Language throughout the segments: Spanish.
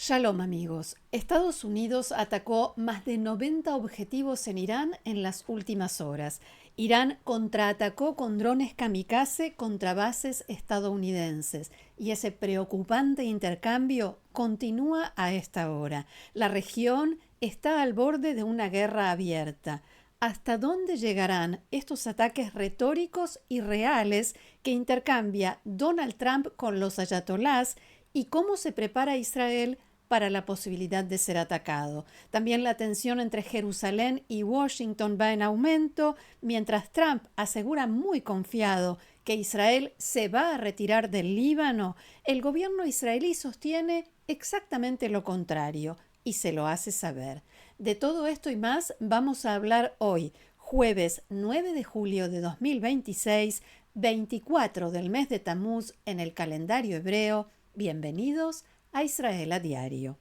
Shalom amigos. Estados Unidos atacó más de 90 objetivos en Irán en las últimas horas. Irán contraatacó con drones kamikaze contra bases estadounidenses y ese preocupante intercambio continúa a esta hora. La región está al borde de una guerra abierta. ¿Hasta dónde llegarán estos ataques retóricos y reales que intercambia Donald Trump con los ayatolás y cómo se prepara Israel para la posibilidad de ser atacado? También la tensión entre Jerusalén y Washington va en aumento, mientras Trump asegura muy confiado que Israel se va a retirar del Líbano. El gobierno israelí sostiene exactamente lo contrario y se lo hace saber. De todo esto y más vamos a hablar hoy, jueves 9 de julio de 2026, 24 del mes de Tamuz en el calendario hebreo. Bienvenidos a Israel a Diario.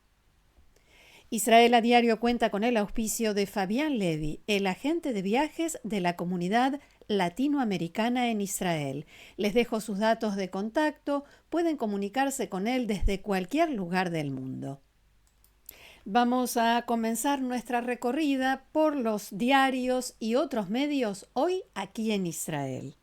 Israel a Diario cuenta con el auspicio de Fabián Levi, el agente de viajes de la comunidad latinoamericana en Israel. Les dejo sus datos de contacto, pueden comunicarse con él desde cualquier lugar del mundo. Vamos a comenzar nuestra recorrida por los diarios y otros medios hoy aquí en Israel.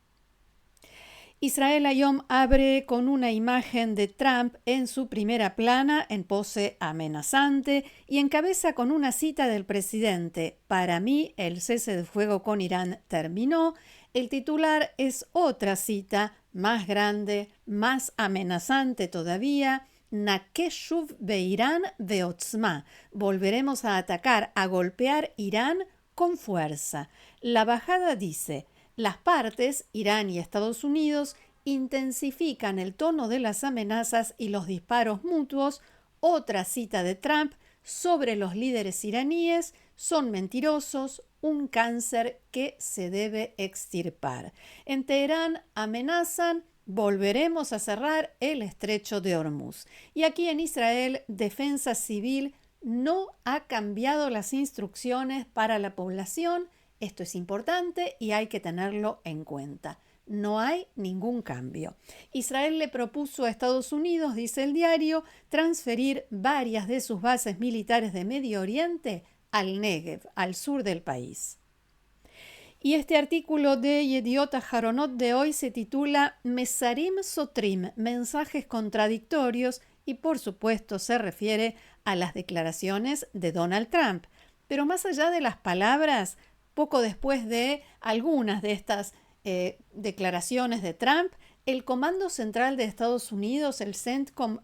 Israel Hayom abre con una imagen de Trump en su primera plana en pose amenazante y encabeza con una cita del presidente: "Para mí el cese de fuego con Irán terminó". El titular es otra cita más grande, más amenazante todavía: "Nakeshuv beirán veotzma". Volveremos a atacar, a golpear Irán con fuerza. La bajada dice: las partes, Irán y Estados Unidos, intensifican el tono de las amenazas y los disparos mutuos. Otra cita de Trump sobre los líderes iraníes: son mentirosos, un cáncer que se debe extirpar. En Teherán amenazan: volveremos a cerrar el estrecho de Hormuz. Y aquí en Israel, Defensa Civil no ha cambiado las instrucciones para la población. Esto es importante y hay que tenerlo en cuenta. No hay ningún cambio. Israel le propuso a Estados Unidos, dice el diario, transferir varias de sus bases militares de Medio Oriente al Negev, al sur del país. Y este artículo de Yediot Aharonot de hoy se titula Mesarim Sotrim, mensajes contradictorios, y por supuesto se refiere a las declaraciones de Donald Trump. Pero más allá de las palabras, poco después de algunas de estas declaraciones de Trump, el Comando Central de Estados Unidos, el CENTCOM,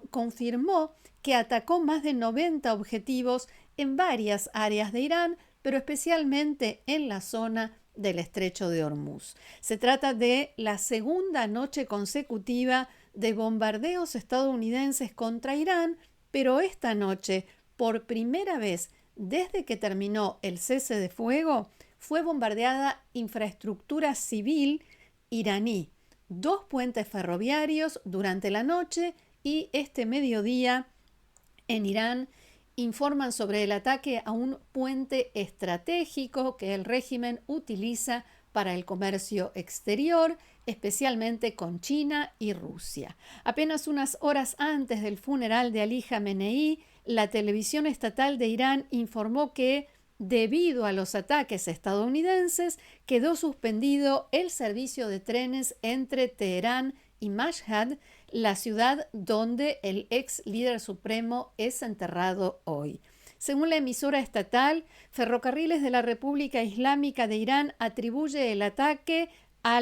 confirmó que atacó más de 90 objetivos en varias áreas de Irán, pero especialmente en la zona del estrecho de Hormuz. Se trata de la segunda noche consecutiva de bombardeos estadounidenses contra Irán, pero esta noche, por primera vez desde que terminó el cese de fuego, fue bombardeada infraestructura civil iraní, 2 puentes ferroviarios durante la noche, y este mediodía en Irán informan sobre el ataque a un puente estratégico que el régimen utiliza para el comercio exterior, especialmente con China y Rusia. Apenas unas horas antes del funeral de Ali Jamenei, la televisión estatal de Irán informó que, debido a los ataques estadounidenses, quedó suspendido el servicio de trenes entre Teherán y Mashhad, la ciudad donde el ex líder supremo es enterrado hoy. Según la emisora estatal, Ferrocarriles de la República Islámica de Irán atribuye el ataque a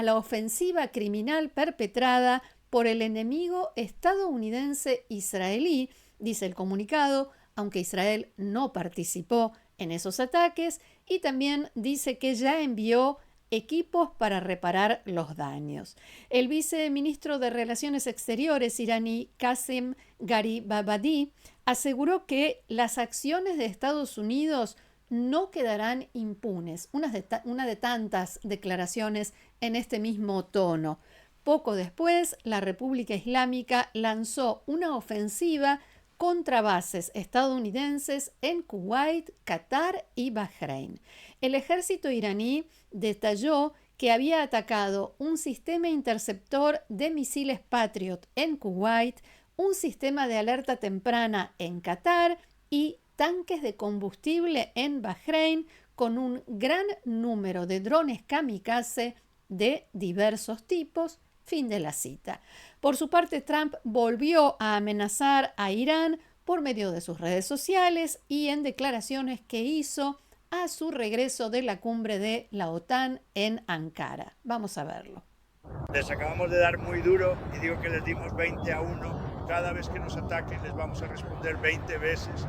la ofensiva criminal perpetrada por el enemigo estadounidense israelí, dice el comunicado, aunque Israel no participó en esos ataques, y también dice que ya envió equipos para reparar los daños. El viceministro de Relaciones Exteriores iraní, Qasem Garibabadi, aseguró que las acciones de Estados Unidos no quedarán impunes. Una de tantas declaraciones en este mismo tono. Poco después, la República Islámica lanzó una ofensiva contra bases estadounidenses en Kuwait, Qatar y Bahrein. El ejército iraní detalló que había atacado un sistema interceptor de misiles Patriot en Kuwait, un sistema de alerta temprana en Qatar y tanques de combustible en Bahrein con un gran número de drones kamikaze de diversos tipos. Fin de la cita. Por su parte, Trump volvió a amenazar a Irán por medio de sus redes sociales y en declaraciones que hizo a su regreso de la cumbre de la OTAN en Ankara. Vamos a verlo. Les acabamos de dar muy duro y digo que les dimos 20-1. Cada vez que nos ataquen les vamos a responder 20 veces.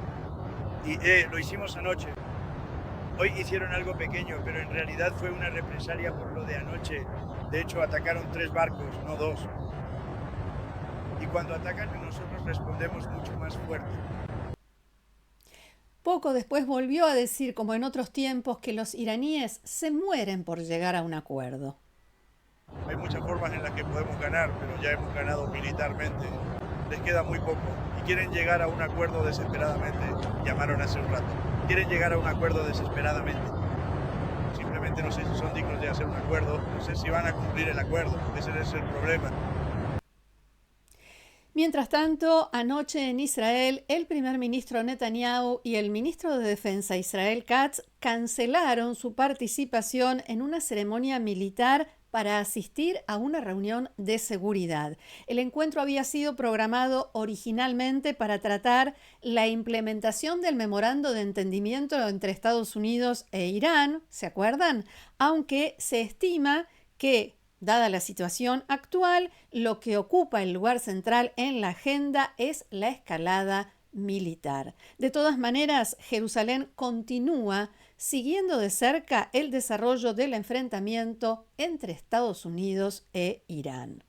Y lo hicimos anoche. Hoy hicieron algo pequeño, pero en realidad fue una represalia por lo de anoche. De hecho, atacaron 3 barcos, no 2. Y cuando atacan, nosotros respondemos mucho más fuerte. Poco después volvió a decir, como en otros tiempos, que los iraníes se mueren por llegar a un acuerdo. Hay muchas formas en las que podemos ganar, pero ya hemos ganado militarmente. Les queda muy poco y quieren llegar a un acuerdo desesperadamente. Llamaron hace un rato. Quieren llegar a un acuerdo desesperadamente. Simplemente no sé si son dignos de hacer un acuerdo, no sé si van a cumplir el acuerdo. Ese es el problema. Mientras tanto, anoche en Israel, el primer ministro Netanyahu y el ministro de Defensa Israel Katz cancelaron su participación en una ceremonia militar para asistir a una reunión de seguridad. El encuentro había sido programado originalmente para tratar la implementación del memorando de entendimiento entre Estados Unidos e Irán, ¿se acuerdan? Aunque se estima que, dada la situación actual, lo que ocupa el lugar central en la agenda es la escalada militar. De todas maneras, Jerusalén continúa siguiendo de cerca el desarrollo del enfrentamiento entre Estados Unidos e Irán.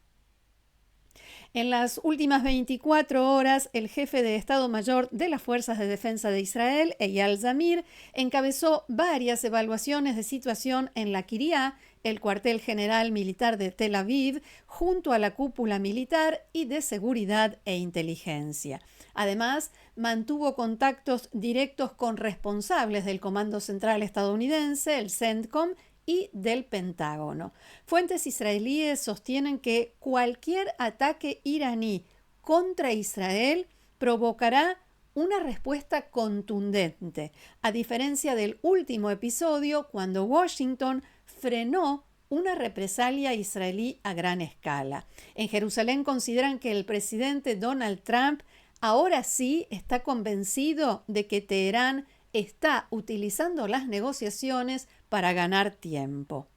En las últimas 24 horas, el jefe de Estado Mayor de las Fuerzas de Defensa de Israel, Eyal Zamir, encabezó varias evaluaciones de situación en la Kiryá, el cuartel general militar de Tel Aviv, junto a la cúpula militar y de seguridad e inteligencia. Además, mantuvo contactos directos con responsables del Comando Central estadounidense, el CENTCOM, y del Pentágono. Fuentes israelíes sostienen que cualquier ataque iraní contra Israel provocará una respuesta contundente, a diferencia del último episodio cuando Washington frenó una represalia israelí a gran escala. En Jerusalén consideran que el presidente Donald Trump ahora sí está convencido de que Teherán está utilizando las negociaciones para ganar tiempo.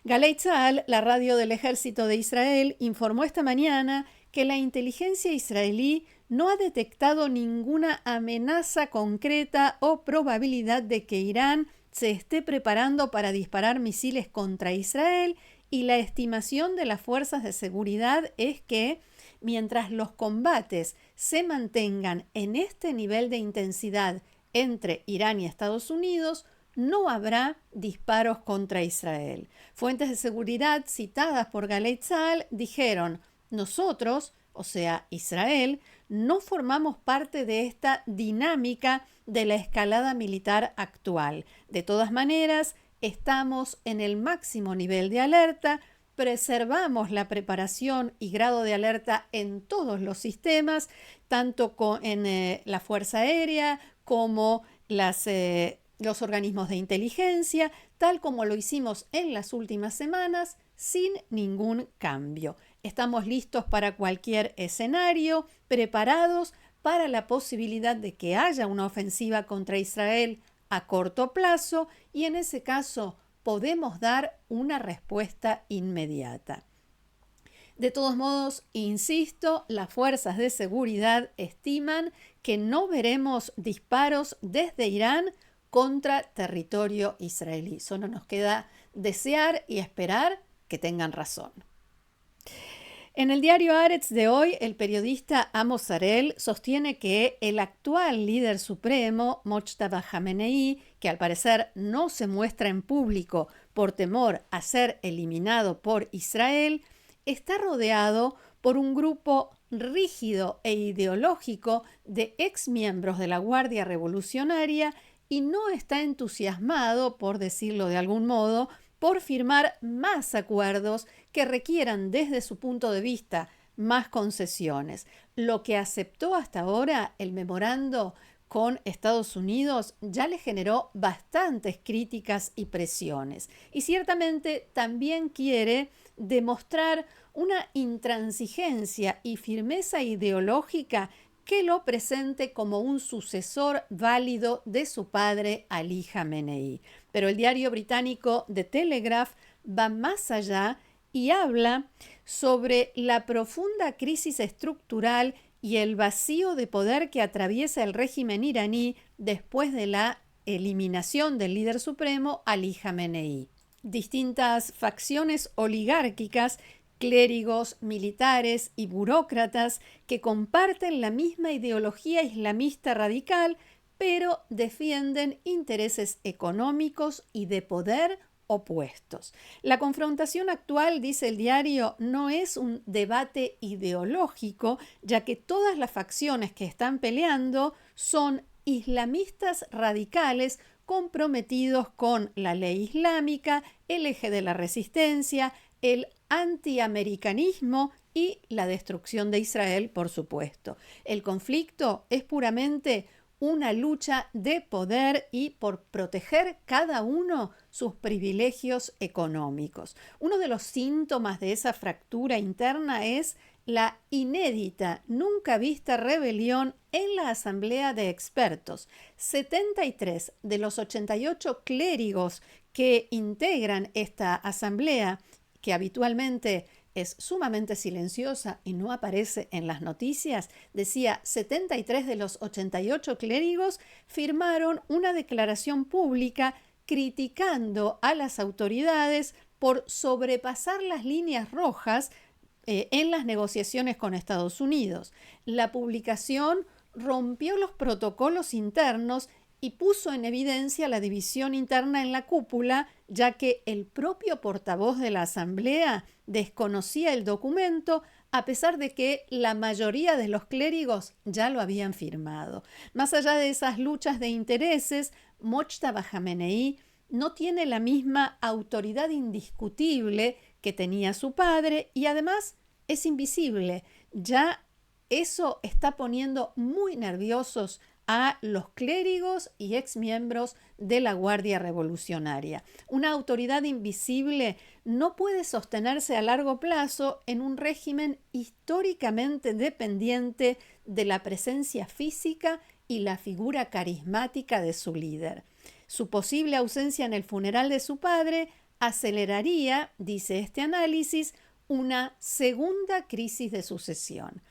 Galei Tzahal, la radio del ejército de Israel, informó esta mañana que la inteligencia israelí no ha detectado ninguna amenaza concreta o probabilidad de que Irán se esté preparando para disparar misiles contra Israel, y la estimación de las fuerzas de seguridad es que, mientras los combates se mantengan en este nivel de intensidad entre Irán y Estados Unidos, no habrá disparos contra Israel. Fuentes de seguridad citadas por Galei Tzahal dijeron: nosotros, o sea, Israel, no formamos parte de esta dinámica de la escalada militar actual. De todas maneras, estamos en el máximo nivel de alerta, preservamos la preparación y grado de alerta en todos los sistemas, tanto en la Fuerza Aérea como los organismos de inteligencia, tal como lo hicimos en las últimas semanas, sin ningún cambio. Estamos listos para cualquier escenario, preparados para la posibilidad de que haya una ofensiva contra Israel a corto plazo, y en ese caso podemos dar una respuesta inmediata. De todos modos, insisto, las fuerzas de seguridad estiman que no veremos disparos desde Irán contra territorio israelí. Solo nos queda desear y esperar que tengan razón. En el diario Haaretz de hoy, el periodista Amos Harel sostiene que el actual líder supremo, Mojtaba Khamenei, que al parecer no se muestra en público por temor a ser eliminado por Israel, está rodeado por un grupo rígido e ideológico de exmiembros de la Guardia Revolucionaria y no está entusiasmado, por decirlo de algún modo, por firmar más acuerdos que requieran desde su punto de vista más concesiones. Lo que aceptó hasta ahora el memorando con Estados Unidos ya le generó bastantes críticas y presiones. Y ciertamente también quiere demostrar una intransigencia y firmeza ideológica que lo presente como un sucesor válido de su padre Ali Jamenei. Pero el diario británico The Telegraph va más allá y habla sobre la profunda crisis estructural y el vacío de poder que atraviesa el régimen iraní después de la eliminación del líder supremo Ali Jamenei. Distintas facciones oligárquicas, clérigos, militares y burócratas que comparten la misma ideología islamista radical, pero defienden intereses económicos y de poder opuestos. La confrontación actual, dice el diario, no es un debate ideológico, ya que todas las facciones que están peleando son islamistas radicales comprometidos con la ley islámica, el eje de la resistencia, el antiamericanismo y la destrucción de Israel, por supuesto. El conflicto es puramente una lucha de poder y por proteger cada uno sus privilegios económicos. Uno de los síntomas de esa fractura interna es la inédita, nunca vista rebelión en la Asamblea de Expertos. 73 de los 88 clérigos que integran esta asamblea, que habitualmente es sumamente silenciosa y no aparece en las noticias, decía 73 de los 88 clérigos firmaron una declaración pública criticando a las autoridades por sobrepasar las líneas rojas en las negociaciones con Estados Unidos. La publicación rompió los protocolos internos y puso en evidencia la división interna en la cúpula, ya que el propio portavoz de la Asamblea desconocía el documento, a pesar de que la mayoría de los clérigos ya lo habían firmado. Más allá de esas luchas de intereses, Mojtaba Jamenei no tiene la misma autoridad indiscutible que tenía su padre y además es invisible. Ya eso está poniendo muy nerviosos a los clérigos y exmiembros de la Guardia Revolucionaria. Una autoridad invisible no puede sostenerse a largo plazo en un régimen históricamente dependiente de la presencia física y la figura carismática de su líder. Su posible ausencia en el funeral de su padre aceleraría, dice este análisis, una segunda crisis de sucesión.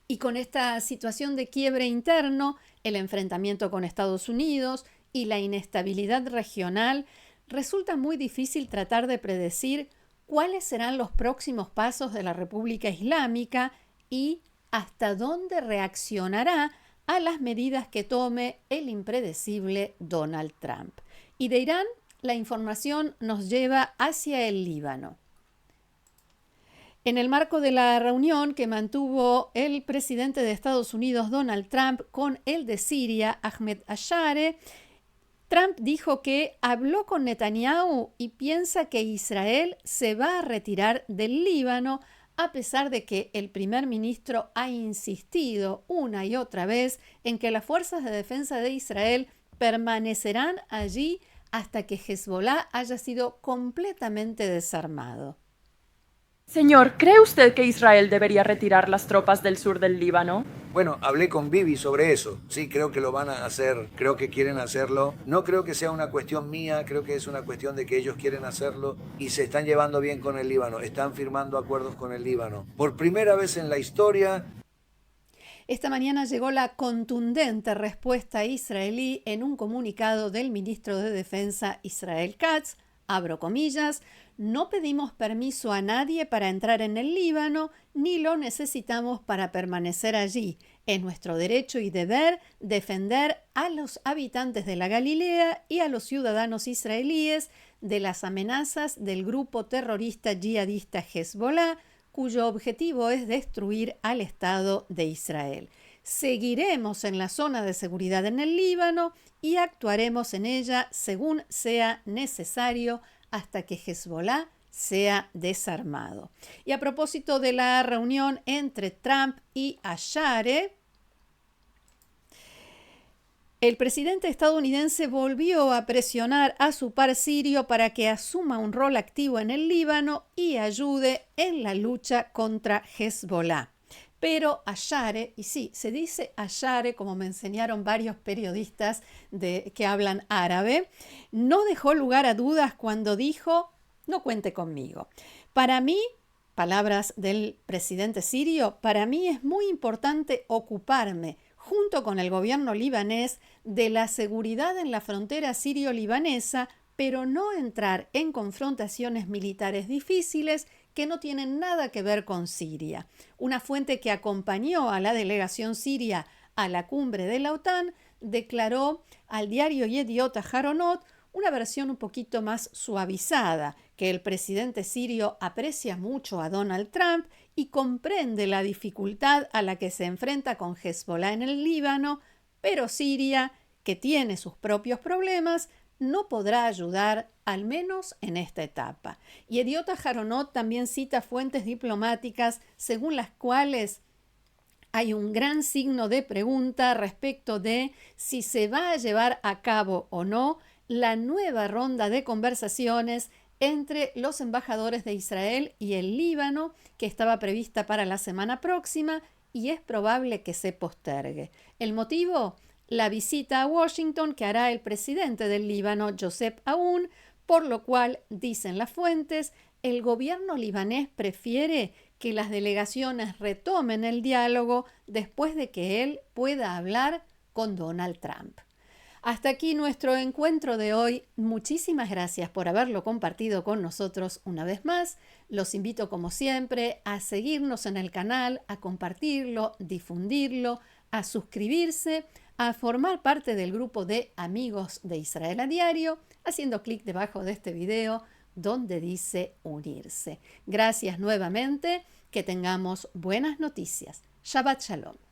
Y con esta situación de quiebre interno, el enfrentamiento con Estados Unidos y la inestabilidad regional, resulta muy difícil tratar de predecir cuáles serán los próximos pasos de la República Islámica y hasta dónde reaccionará a las medidas que tome el impredecible Donald Trump. Y de Irán, la información nos lleva hacia el Líbano. En el marco de la reunión que mantuvo el presidente de Estados Unidos, Donald Trump, con el de Siria, Ahmed Al-Shara, Trump dijo que habló con Netanyahu y piensa que Israel se va a retirar del Líbano, a pesar de que el primer ministro ha insistido una y otra vez en que las fuerzas de defensa de Israel permanecerán allí hasta que Hezbollah haya sido completamente desarmado. Señor, ¿cree usted que Israel debería retirar las tropas del sur del Líbano? Bueno, hablé con Bibi sobre eso. Sí, creo que lo van a hacer, creo que quieren hacerlo. No creo que sea una cuestión mía, creo que es una cuestión de que ellos quieren hacerlo y se están llevando bien con el Líbano, están firmando acuerdos con el Líbano. Por primera vez en la historia. Esta mañana llegó la contundente respuesta israelí en un comunicado del ministro de Defensa Israel Katz, abro comillas, no pedimos permiso a nadie para entrar en el Líbano, ni lo necesitamos para permanecer allí. Es nuestro derecho y deber defender a los habitantes de la Galilea y a los ciudadanos israelíes de las amenazas del grupo terrorista yihadista Hezbollah, cuyo objetivo es destruir al Estado de Israel. Seguiremos en la zona de seguridad en el Líbano y actuaremos en ella según sea necesario hasta que Hezbollah sea desarmado. Y a propósito de la reunión entre Trump y Ashare, el presidente estadounidense volvió a presionar a su par sirio para que asuma un rol activo en el Líbano y ayude en la lucha contra Hezbollah. Pero Ashare, y sí, se dice Ashare, como me enseñaron varios periodistas que hablan árabe, no dejó lugar a dudas cuando dijo: no cuente conmigo. Para mí, palabras del presidente sirio, para mí es muy importante ocuparme, junto con el gobierno libanés, de la seguridad en la frontera sirio-libanesa, pero no entrar en confrontaciones militares difíciles que no tienen nada que ver con Siria. Una fuente que acompañó a la delegación siria a la cumbre de la OTAN declaró al diario Yediot Aharonot una versión un poquito más suavizada, que el presidente sirio aprecia mucho a Donald Trump y comprende la dificultad a la que se enfrenta con Hezbollah en el Líbano, pero Siria, que tiene sus propios problemas, no podrá ayudar, al menos en esta etapa. Y Yediot Aharonot también cita fuentes diplomáticas según las cuales hay un gran signo de pregunta respecto de si se va a llevar a cabo o no la nueva ronda de conversaciones entre los embajadores de Israel y el Líbano, que estaba prevista para la semana próxima y es probable que se postergue. ¿El motivo? La visita a Washington que hará el presidente del Líbano, Joseph Aoun, por lo cual, dicen las fuentes, el gobierno libanés prefiere que las delegaciones retomen el diálogo después de que él pueda hablar con Donald Trump. Hasta aquí nuestro encuentro de hoy. Muchísimas gracias por haberlo compartido con nosotros una vez más. Los invito, como siempre, a seguirnos en el canal, a compartirlo, difundirlo, a suscribirse, a formar parte del grupo de Amigos de Israel a Diario, haciendo clic debajo de este video donde dice unirse. Gracias nuevamente, que tengamos buenas noticias. Shabbat Shalom.